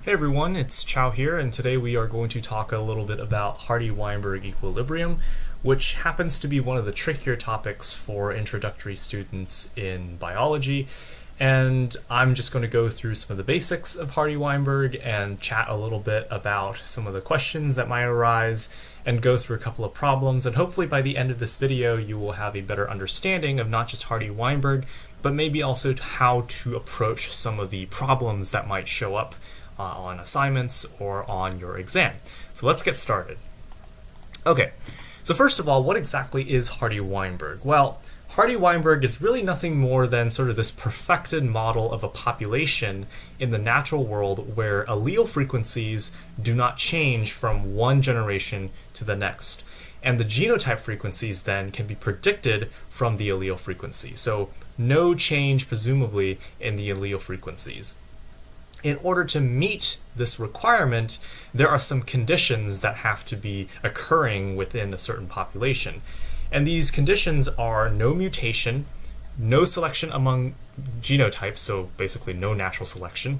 Hey everyone, it's Chow here, and today we are going to talk a little bit about Hardy-Weinberg equilibrium, which happens to be one of the trickier topics for introductory students in biology. And I'm just going to go through some of the basics of Hardy-Weinberg and chat a little bit about some of the questions that might arise and go through a couple of problems. And hopefully by the end of this video, you will have a better understanding of not just Hardy-Weinberg, but maybe also how to approach some of the problems that might show up on assignments or on your exam. So let's get started. Okay, so first of all, what exactly is Hardy-Weinberg? Well, Hardy-Weinberg is really nothing more than sort of this perfected model of a population in the natural world where allele frequencies do not change from one generation to the next. And the genotype frequencies then can be predicted from the allele frequency. So no change, presumably, in the allele frequencies. In order to meet this requirement, there are some conditions that have to be occurring within a certain population. And these conditions are no mutation, no selection among genotypes, so basically no natural selection,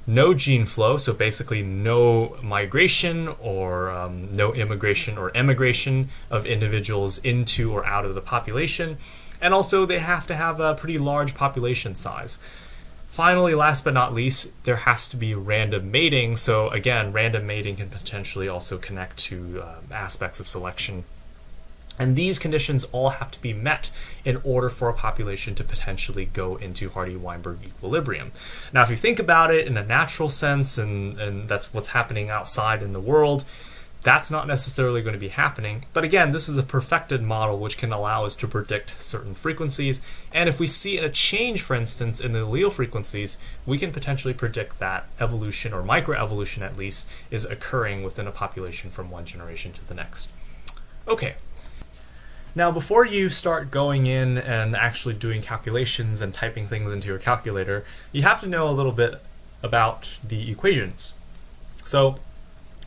no gene flow, so basically no migration or no immigration or emigration of individuals into or out of the population, and also they have to have a pretty large population size. Finally, last but not least, there has to be random mating. So again, random mating can potentially also connect to aspects of selection. And these conditions all have to be met in order for a population to potentially go into Hardy-Weinberg equilibrium. Now, if you think about it in a natural sense, and that's what's happening outside in the world, that's not necessarily going to be happening. But again, this is a perfected model which can allow us to predict certain frequencies. And if we see a change, for instance, in the allele frequencies, we can potentially predict that evolution, or microevolution at least, is occurring within a population from one generation to the next. Okay. Now, before you start going in and actually doing calculations and typing things into your calculator, you have to know a little bit about the equations. So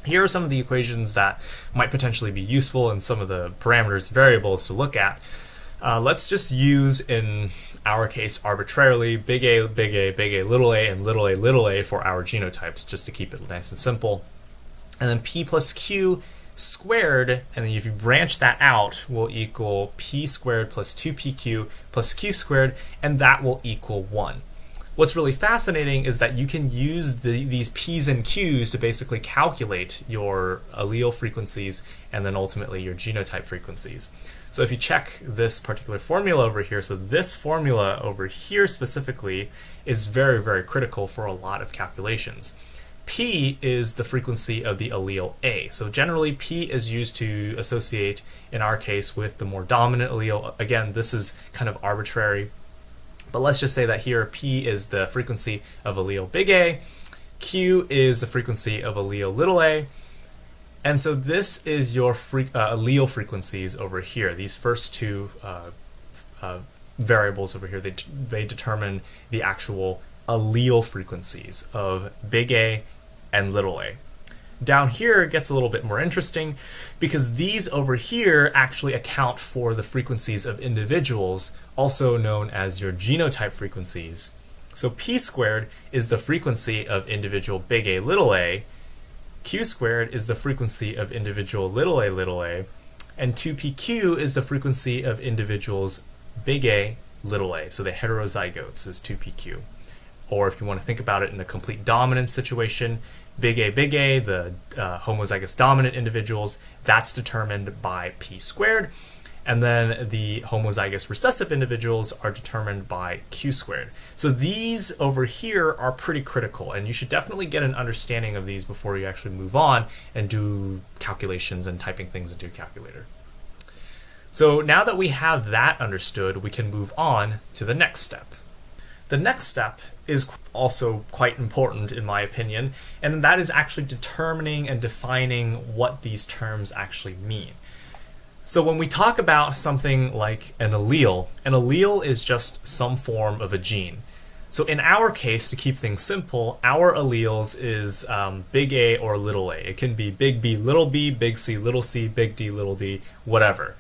here are some of the equations that might potentially be useful and some of the parameters, variables to look at. Let's just use, in our case, arbitrarily, big A, big A, big A, little a, and little a for our genotypes, just to keep it nice and simple. And then P plus Q squared, and then if you branch that out, will equal P squared plus 2PQ plus Q squared, and that will equal 1. What's really fascinating is that you can use these P's and Q's to basically calculate your allele frequencies and then ultimately your genotype frequencies. So if you check this particular formula over here, so this formula over here specifically is very, very critical for a lot of calculations. P is the frequency of the allele A. So generally P is used to associate, in our case, with the more dominant allele. Again, this is kind of arbitrary. But let's just say that here P is the frequency of allele big A, Q is the frequency of allele little a, and so this is your allele frequencies over here. These first two variables over here, they determine the actual allele frequencies of big A and little a. Down here it gets a little bit more interesting because these over here actually account for the frequencies of individuals, also known as your genotype frequencies. So P squared is the frequency of individual big A, little a, Q squared is the frequency of individual little a, and 2PQ is the frequency of individuals big A, little a. So the heterozygotes is 2PQ. Or if you want to think about it in a complete dominant situation, big A, the homozygous dominant individuals, that's determined by P squared. And then the homozygous recessive individuals are determined by Q squared. So these over here are pretty critical, and you should definitely get an understanding of these before you actually move on and do calculations and typing things into your calculator. So now that we have that understood, we can move on to the next step. The next step is also quite important in my opinion, and that is actually determining and defining what these terms actually mean. So when we talk about something like an allele is just some form of a gene. So in our case, to keep things simple, our alleles is big A or little a. It can be big B, big C, big D, little d, whatever.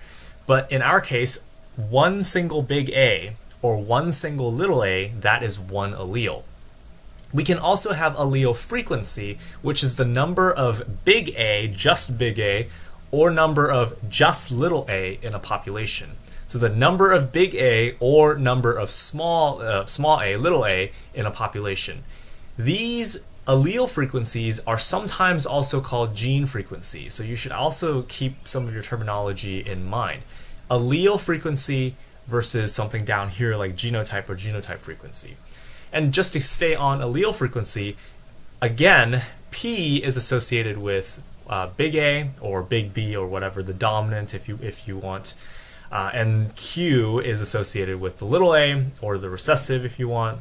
But in our case, one single big A or one single little a, that is one allele. We can also have allele frequency, which is the number of big A, just big A, or number of just little a in a population. So the number of big A or number of small a, little a in a population. These allele frequencies are sometimes also called gene frequencies. So you should also keep some of your terminology in mind. Allele frequency versus something down here like genotype or genotype frequency. And just to stay on allele frequency, again, P is associated with big A or big B or whatever, the dominant if you want. And Q is associated with the little a or the recessive if you want.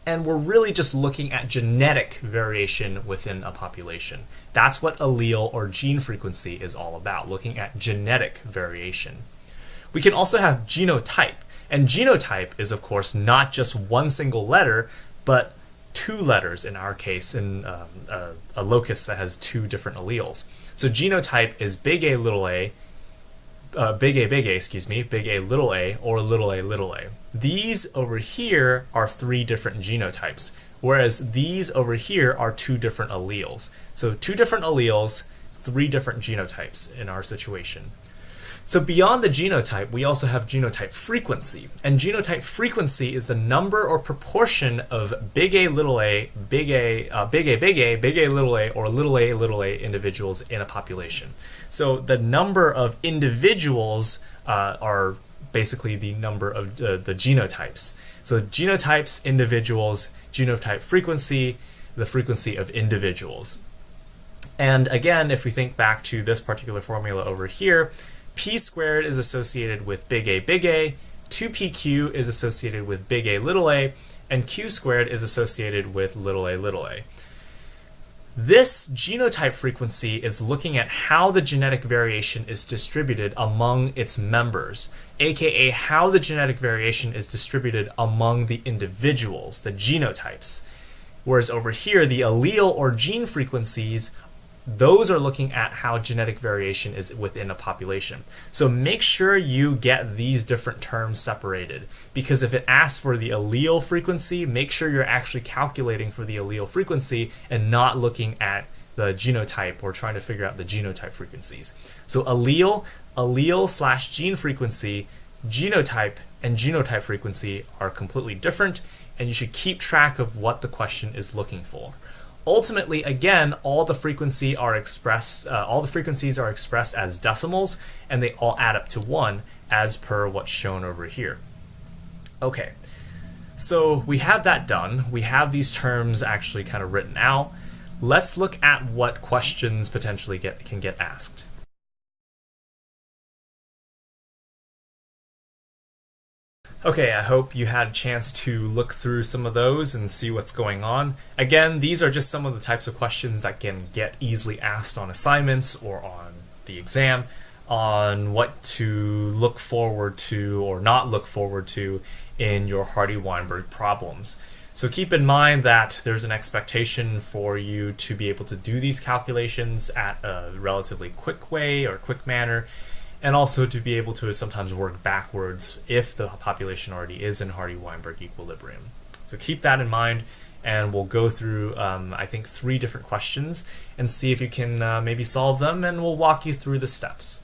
And we're really just looking at genetic variation within a population. That's what allele or gene frequency is all about, looking at genetic variation. We can also have genotype. And genotype is, of course, not just one single letter, but two letters in our case, in a locus that has two different alleles. So genotype is big A, little a, big A, big A, little a, or little a, little a. These over here are three different genotypes, whereas these over here are two different alleles. So two different alleles, three different genotypes in our situation. So beyond the genotype, we also have genotype frequency. And genotype frequency is the number or proportion of big A, little a, big A, big A, big A, little a, or little a individuals in a population. So the number of individuals are basically the number of the genotypes. So genotypes, individuals, genotype frequency, the frequency of individuals. And again, if we think back to this particular formula over here, P squared is associated with big A, 2PQ is associated with big A, little a, and Q squared is associated with little a, little a. This genotype frequency is looking at how the genetic variation is distributed among its members, aka how the genetic variation is distributed among the individuals, the genotypes. Whereas over here, the allele or gene frequencies, those are looking at how genetic variation is within a population. So make sure you get these different terms separated, because if it asks for the allele frequency, make sure you're actually calculating for the allele frequency and not looking at the genotype or trying to figure out the genotype frequencies. So allele slash gene frequency, genotype, and genotype frequency are completely different, and you should keep track of what the question is looking for. Ultimately, again, all the frequencies are expressed as decimals, and they all add up to 1 as per what's shown over here. Okay, so we have that done. We have these terms actually kind of written out. Let's look at what questions potentially can get asked. Okay, I hope you had a chance to look through some of those and see what's going on. Again, these are just some of the types of questions that can get easily asked on assignments or on the exam, on what to look forward to or not look forward to in your Hardy-Weinberg problems. So keep in mind that there's an expectation for you to be able to do these calculations at a relatively quick way or quick manner, and also to be able to sometimes work backwards if the population already is in Hardy-Weinberg equilibrium. So keep that in mind, and we'll go through, I think, 3 different questions and see if you can maybe solve them, and we'll walk you through the steps.